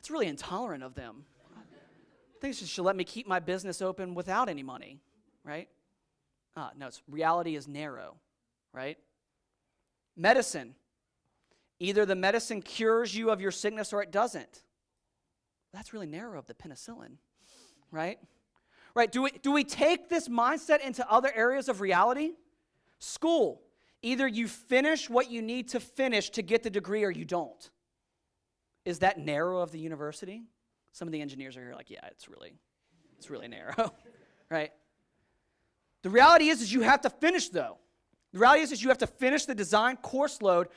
It's really intolerant of them. I think she should let me keep my business open without any money, right? No, reality is narrow, right? Medicine. Either the medicine cures you of your sickness or it doesn't. That's really narrow of the penicillin, right? Right, do we take this mindset into other areas of reality? School. Either you finish what you need to finish to get the degree or you don't. Is that narrow of the university? Some of the engineers are here like, yeah, it's really narrow, right? The reality is you have to finish, though. The reality is you have to finish the design course load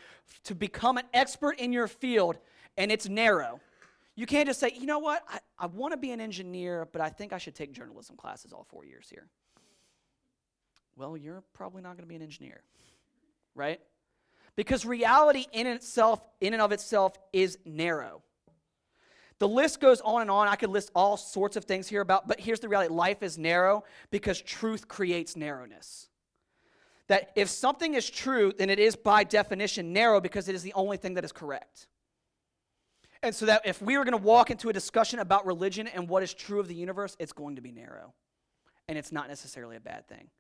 to become an expert in your field, and it's narrow. You can't just say, you know what, I want to be an engineer, but I think I should take journalism classes all 4 years here. Well, you're probably not going to be an engineer, right? Because reality in and of itself is narrow. The list goes on and on. I could list all sorts of things here but here's the reality. Life is narrow because truth creates narrowness. That if something is true, then it is by definition narrow because it is the only thing that is correct. And so that if we were going to walk into a discussion about religion and what is true of the universe, it's going to be narrow. And it's not necessarily a bad thing.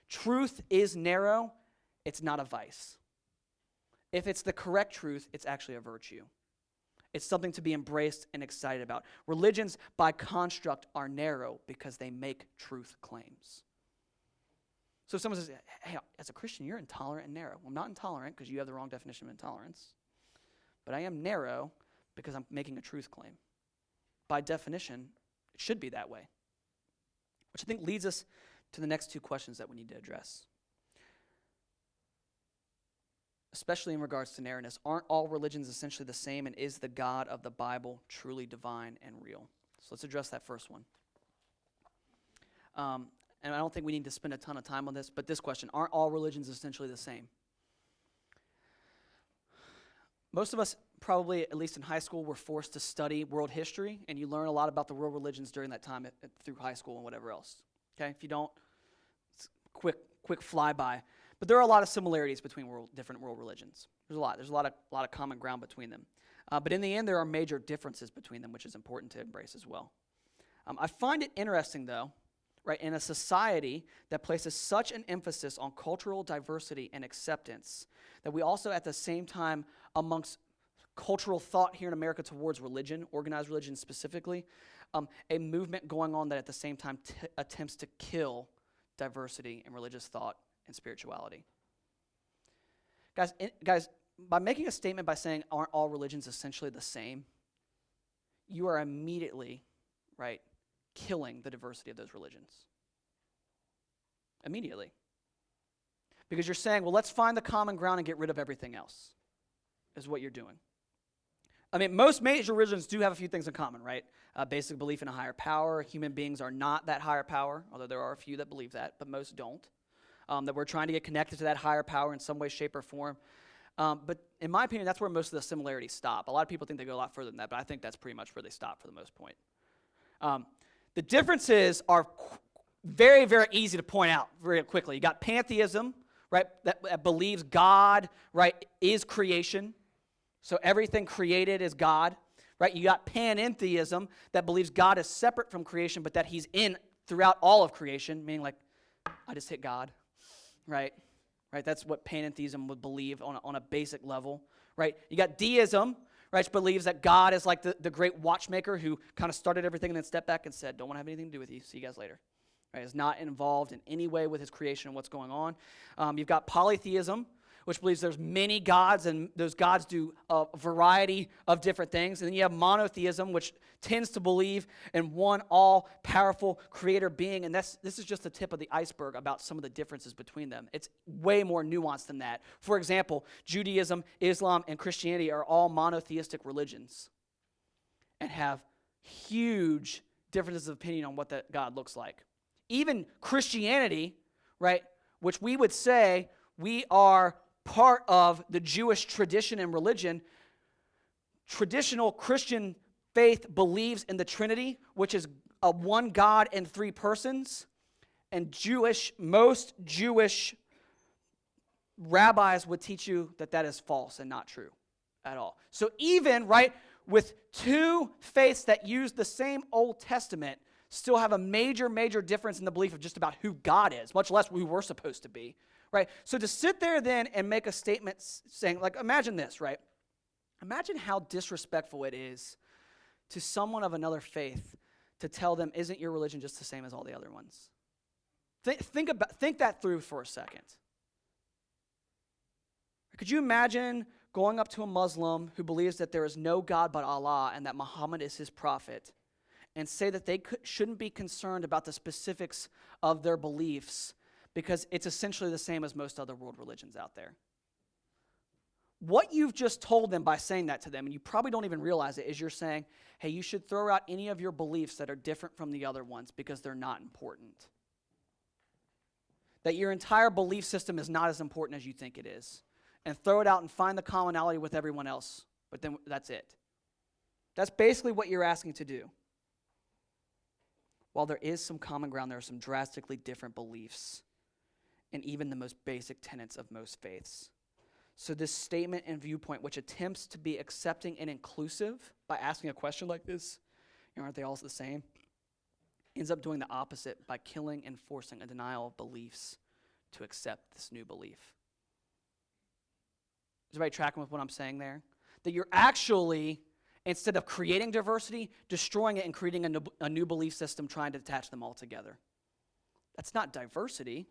Truth is narrow. It's not a vice. If it's the correct truth, it's actually a virtue. It's something to be embraced and excited about. Religions, by construct, are narrow because they make truth claims. So if someone says, hey, as a Christian, you're intolerant and narrow. Well, I'm not intolerant because you have the wrong definition of intolerance. But I am narrow because I'm making a truth claim. By definition, it should be that way. Which I think leads us to the next two questions that we need to address. Especially in regards to narrowness. Aren't all religions essentially the same, and is the God of the Bible truly divine and real? So let's address that first one. And I don't think we need to spend a ton of time on this, but this question, aren't all religions essentially the same? Most of us probably, at least in high school, were forced to study world history, and you learn a lot about the world religions during that time through high school and whatever else. Okay, if you don't, it's quick flyby. But there are a lot of similarities between different world religions. There's a lot of common ground between them. But in the end, there are major differences between them, which is important to embrace as well. I find it interesting, though, right, in a society that places such an emphasis on cultural diversity and acceptance, that we also at the same time, amongst cultural thought here in America towards religion, organized religion specifically, a movement going on that at the same time attempts to kill diversity in religious thought and spirituality. Guys, by making a statement by saying, aren't all religions essentially the same, you are immediately, right, killing the diversity of those religions. Immediately. Because you're saying, well, let's find the common ground and get rid of everything else, is what you're doing. I mean, most major religions do have a few things in common, right? Basic belief in a higher power. Human beings are not that higher power, although there are a few that believe that, but most don't. That we're trying to get connected to that higher power in some way, shape, or form. But in my opinion, that's where most of the similarities stop. A lot of people think they go a lot further than that, but I think that's pretty much where they stop for the most point. The differences are very, very easy to point out very quickly. You got pantheism, right, that believes God, right, is creation. So everything created is God, right? You got panentheism that believes God is separate from creation, but that he's in throughout all of creation, meaning like, I just hit God, right? Right, that's what panentheism would believe on a basic level, right? You got deism, right, which believes that God is like the great watchmaker who kind of started everything and then stepped back and said, don't want to have anything to do with you, see you guys later. Right, is not involved in any way with his creation and what's going on. You've got polytheism, which believes there's many gods, and those gods do a variety of different things. And then you have monotheism, which tends to believe in one all-powerful creator being. And this is just the tip of the iceberg about some of the differences between them. It's way more nuanced than that. For example, Judaism, Islam, and Christianity are all monotheistic religions and have huge differences of opinion on what that God looks like. Even Christianity, right, which we would say we are part of the Jewish tradition and religion, traditional Christian faith believes in the Trinity, which is a one God and three persons, and most Jewish rabbis would teach you that that is false and not true at all. So even, right, with two faiths that use the same Old Testament still have a major, major difference in the belief of just about who God is, much less who we're supposed to be, right? So to sit there then and make a statement saying, like, imagine this, right? Imagine how disrespectful it is to someone of another faith to tell them, isn't your religion just the same as all the other ones? Think that through for a second. Could you imagine going up to a Muslim who believes that there is no God but Allah and that Muhammad is his prophet and say that they shouldn't be concerned about the specifics of their beliefs because it's essentially the same as most other world religions out there? What you've just told them by saying that to them, and you probably don't even realize it, is you're saying, hey, you should throw out any of your beliefs that are different from the other ones because they're not important. That your entire belief system is not as important as you think it is. And throw it out and find the commonality with everyone else. But then that's it. That's basically what you're asking to do. While there is some common ground, there are some drastically different beliefs and even the most basic tenets of most faiths. So this statement and viewpoint, which attempts to be accepting and inclusive by asking a question like this, aren't they all the same, ends up doing the opposite by killing and forcing a denial of beliefs to accept this new belief. Is everybody tracking with what I'm saying there? That you're actually, instead of creating diversity, destroying it and creating a new belief system, trying to attach them all together. That's not diversity,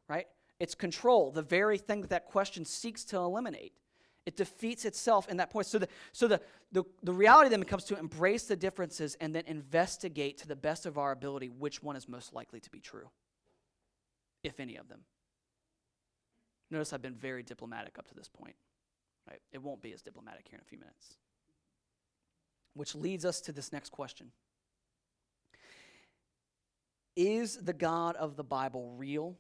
right? It's control, the very thing that question seeks to eliminate. It defeats itself in that point. So the reality then becomes to embrace the differences and then investigate to the best of our ability which one is most likely to be true, if any of them. Notice I've been very diplomatic up to this point. Right? It won't be as diplomatic here in a few minutes. Which leads us to this next question. Is the God of the Bible real?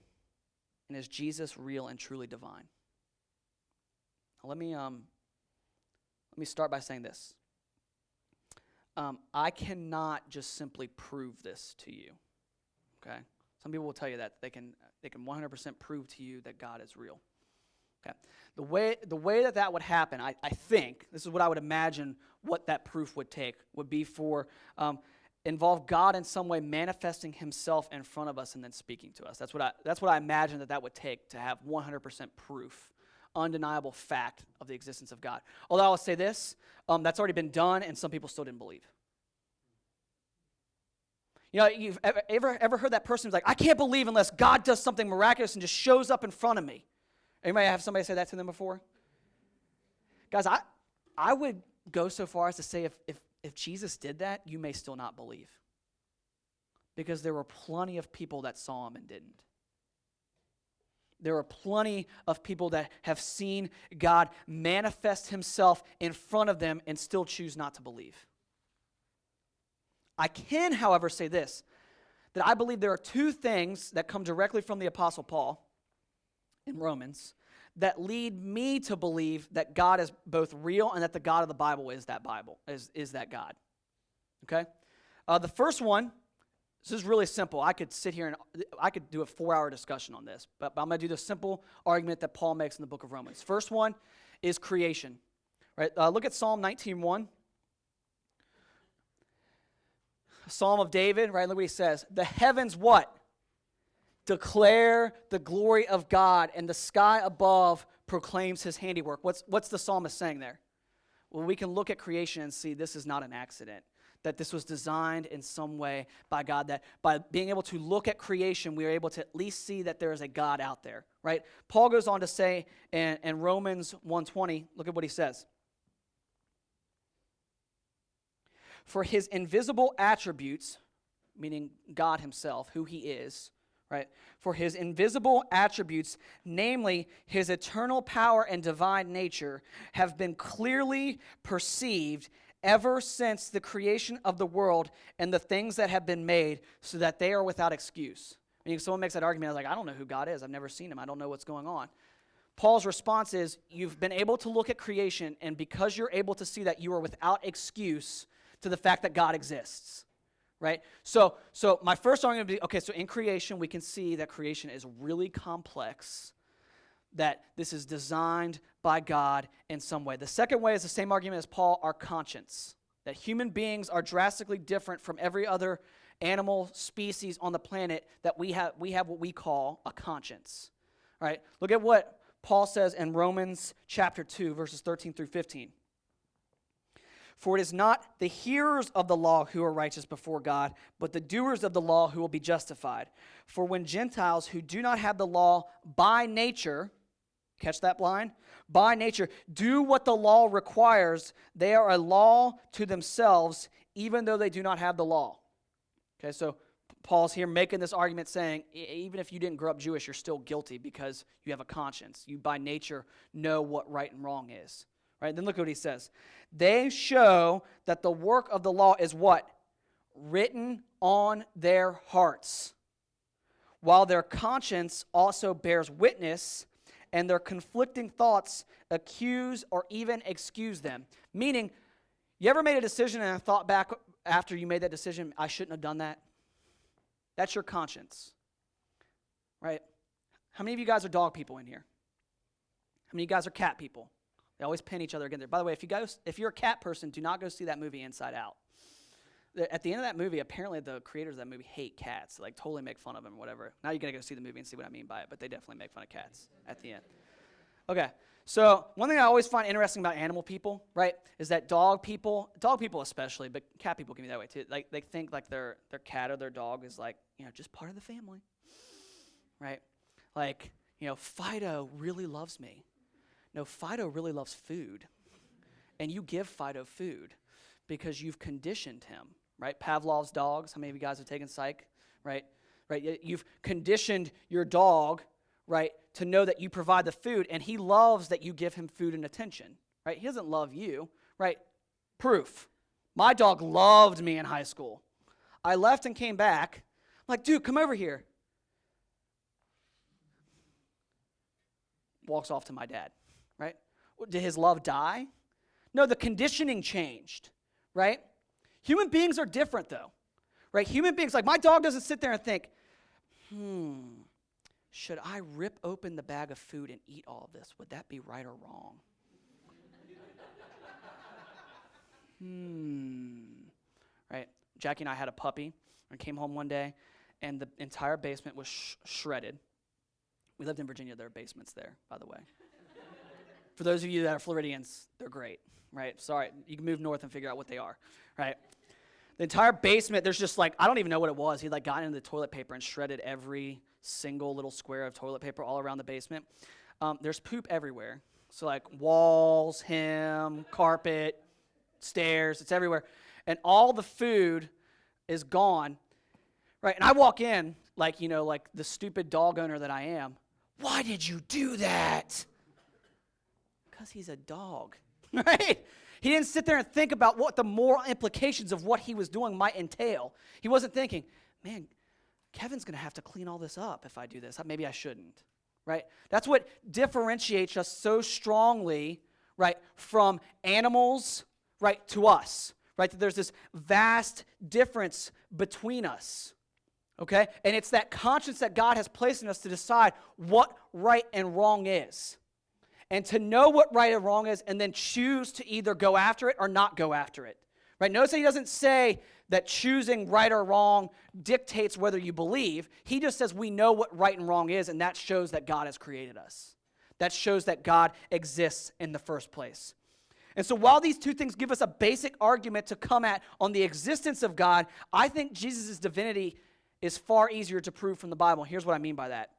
And is Jesus real and truly divine? Now let me start by saying this. I cannot just simply prove this to you. Okay? Some people will tell you that they can 100% prove to you that God is real. Okay. The way that would happen, I think, this is what I would imagine what that proof would take, would be for involve God in some way manifesting himself in front of us and then speaking to us. That's what I imagine that would take to have 100% proof, undeniable fact of the existence of God. Although I'll say this, that's already been done and some people still didn't believe. You know, you've ever heard that person who's like, I can't believe unless God does something miraculous and just shows up in front of me. Anybody have somebody say that to them before? Guys, I would go so far as to say if Jesus did that, you may still not believe. Because there were plenty of people that saw him and didn't. There are plenty of people that have seen God manifest himself in front of them and still choose not to believe. I can, however, say this, that I believe there are two things that come directly from the Apostle Paul in Romans that lead me to believe that God is both real and that the God of the Bible is that God. Okay? The first one, this is really simple. I could sit here and I could do a 4-hour discussion on this, but I'm going to do the simple argument that Paul makes in the book of Romans. First one is creation. Right? Look at Psalm 19:1. Psalm of David, right? Look what he says. The heavens what? Declare the glory of God, and the sky above proclaims his handiwork. What's the psalmist saying there? Well, we can look at creation and see this is not an accident, that this was designed in some way by God, that by being able to look at creation, we are able to at least see that there is a God out there, right? Paul goes on to say in Romans 1:20, look at what he says. For his invisible attributes, meaning God himself, who he is, right? For his invisible attributes, namely his eternal power and divine nature, have been clearly perceived ever since the creation of the world and the things that have been made, so that they are without excuse. Meaning someone makes that argument, like, I don't know who God is. I've never seen him. I don't know what's going on. Paul's response is, you've been able to look at creation, and because you're able to see that, you are without excuse to the fact that God exists, right? So my first argument would be, okay, so in creation, we can see that creation is really complex, that this is designed by God in some way. The second way is the same argument as Paul, our conscience. that human beings are drastically different from every other animal species on the planet, that we have what we call a conscience. All right? Look at what Paul says in Romans chapter 2, verses 13 through 15. For it is not the hearers of the law who are righteous before God, but the doers of the law who will be justified. For when Gentiles who do not have the law by nature, catch that blind? By nature, do what the law requires, they are a law to themselves, even though they do not have the law. Okay, so Paul's here making this argument saying, even if you didn't grow up Jewish, you're still guilty because you have a conscience. You by nature know what right and wrong is. Right? Then look at what he says. They show that the work of the law is what? Written on their hearts, while their conscience also bears witness, and their conflicting thoughts accuse or even excuse them. Meaning, you ever made a decision and thought back after you made that decision, I shouldn't have done that? That's your conscience. Right? How many of you guys are dog people in here? How many of you guys are cat people? They always pin each other against. By the way, if you're a cat person, do not go see that movie Inside Out. At the end of that movie, apparently the creators of that movie hate cats. Like totally make fun of them or whatever. Now you're going to go see the movie and see what I mean by it, but they definitely make fun of cats at the end. Okay, so one thing I always find interesting about animal people, right, is that dog people especially, but cat people can be that way too. Like they think like their cat or their dog is like, just part of the family, right? Like, Fido really loves me. No, Fido really loves food. And you give Fido food because you've conditioned him, right? Pavlov's dogs, how many of you guys have taken psych, right? Right. You've conditioned your dog, right, to know that you provide the food, and he loves that you give him food and attention, right? He doesn't love you, right? Proof. My dog loved me in high school. I left and came back. I'm like, dude, come over here. Walks off to my dad. Right? Did his love die? No, the conditioning changed, right? Human beings are different, though, right? Human beings, like my dog doesn't sit there and think, should I rip open the bag of food and eat all of this? Would that be right or wrong? Right? Jackie and I had a puppy and came home one day, and the entire basement was shredded. We lived in Virginia. There are basements there, by the way. For those of you that are Floridians, they're great, right? Sorry, you can move north and figure out what they are, right? The entire basement, there's just like, I don't even know what it was. He got into the toilet paper and shredded every single little square of toilet paper all around the basement. There's poop everywhere. So like walls, him, carpet, stairs, it's everywhere. And all the food is gone, right? And I walk in like, like the stupid dog owner that I am. Why did you do that? Because he's a dog, right? He didn't sit there and think about what the moral implications of what he was doing might entail. He wasn't thinking, man, Kevin's going to have to clean all this up if I do this. Maybe I shouldn't, right? That's what differentiates us so strongly, right, from animals, right, to us, right? That there's this vast difference between us, okay? And it's that conscience that God has placed in us to decide what right and wrong is. And to know what right and wrong is and then choose to either go after it or not go after it. Right? Notice that he doesn't say that choosing right or wrong dictates whether you believe. He just says we know what right and wrong is, and that shows that God has created us. That shows that God exists in the first place. And so while these two things give us a basic argument to come at on the existence of God, I think Jesus' divinity is far easier to prove from the Bible. Here's what I mean by that.